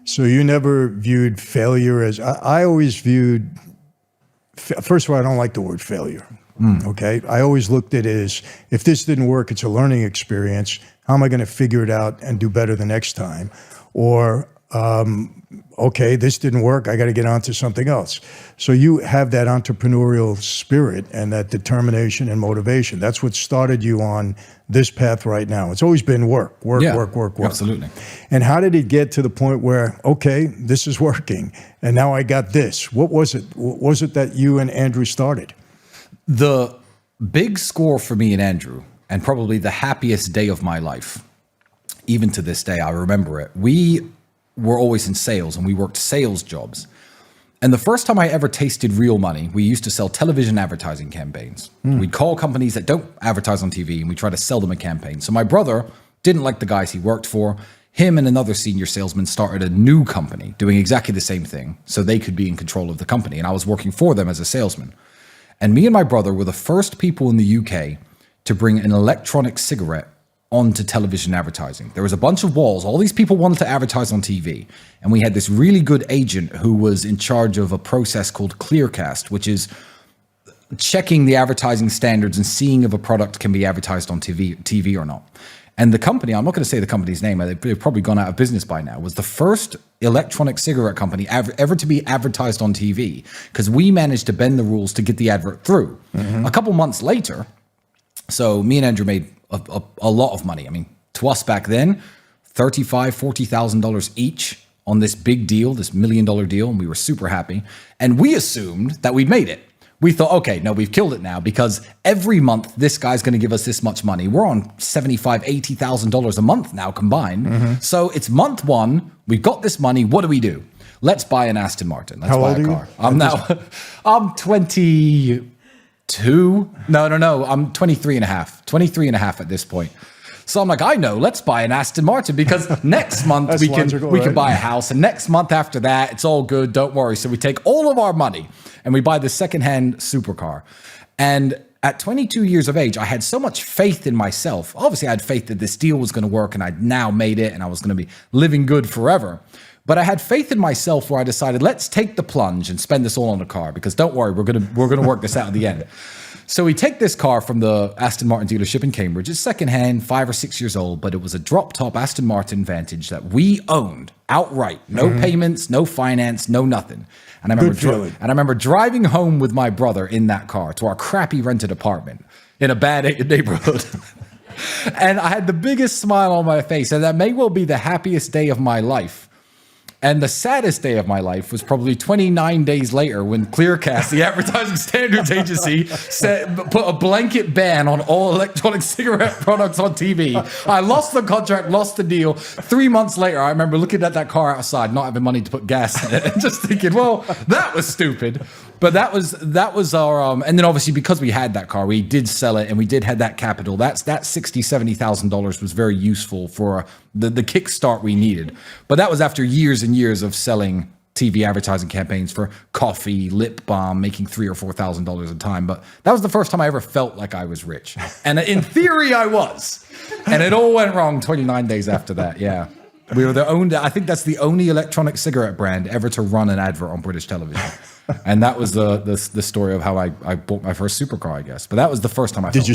So you never viewed failure as, I always viewed, first of all, I don't like the word failure. Okay. I always looked at it as, if this didn't work, it's a learning experience. How am I going to figure it out and do better the next time? Or, okay, this didn't work. I got to get on to something else. So you have that entrepreneurial spirit and that determination and motivation. That's what started you on this path right now. It's always been work. Absolutely. And how did it get to the point where, okay, this is working, and now I got this? What was it? What was it that you and Andrew started? The big score for me and Andrew, and probably the happiest day of my life, even to this day, I remember it. We were always in sales, and we worked sales jobs. And the first time I ever tasted real money, we used to sell television advertising campaigns. We'd call companies that don't advertise on TV, and we try to sell them a campaign. So my brother didn't like the guys he worked for. Him and another senior salesman started a new company doing exactly the same thing so they could be in control of the company. And I was working for them as a salesman. And me and my brother were the first people in the UK to bring an electronic cigarette onto television advertising. There was a bunch of walls. All these people wanted to advertise on TV. And we had this really good agent who was in charge of a process called Clearcast, which is checking the advertising standards and seeing if a product can be advertised on TV or not. And the company, I'm not going to say the company's name, they've probably gone out of business by now, was the first electronic cigarette company ever to be advertised on TV, because we managed to bend the rules to get the advert through. A couple months later, so me and Andrew made a lot of money. I mean, to us back then, $35,000, $40,000 each on this big deal, this $1 million deal, and we were super happy. And we assumed that we'd made it. We thought, okay, no, we've killed it now, because every month this guy's going to give us this much money. We're on $75,000, $80,000 a month now combined. So it's month one. We've got this money. What do? Let's buy an Aston Martin. Let's buy a car. I'm 22. No. I'm 23 and a half at this point. So I'm like, I know, let's buy an Aston Martin, because next month we can buy a house, and next month after that, it's all good. Don't worry. So we take all of our money and we buy the secondhand supercar. And at 22 years of age, I had so much faith in myself. Obviously, I had faith that this deal was going to work, and I'd now made it, and I was going to be living good forever. But I had faith in myself where I decided, let's take the plunge and spend this all on a car, because don't worry, we're gonna work this out at the end. So we take this car from the Aston Martin dealership in Cambridge. It's secondhand, 5 or 6 years old, but it was a drop-top Aston Martin Vantage that we owned outright. No payments, no finance, no nothing. And I remember driving home with my brother in that car to our crappy rented apartment in a bad neighborhood. And I had the biggest smile on my face, and that may well be the happiest day of my life. And the saddest day of my life was probably 29 days later, when Clearcast, the advertising standards agency, put a blanket ban on all electronic cigarette products on TV. I lost the contract, lost the deal. 3 months later, I remember looking at that car outside, not having money to put gas in it, and just thinking, well, that was stupid. But that was our, and then obviously because we had that car, we did sell it, and we did have that capital. That $60,000, $70,000 was very useful for the kickstart we needed. But that was after years and years of selling TV advertising campaigns for coffee, lip balm, making $3,000 or $4,000 a time. But that was the first time I ever felt like I was rich. And in theory, I was. And it all went wrong 29 days after that. Yeah. We were I think that's the only electronic cigarette brand ever to run an advert on British television. And that was the story of how I bought my first supercar, I guess. But that was the first time I felt it.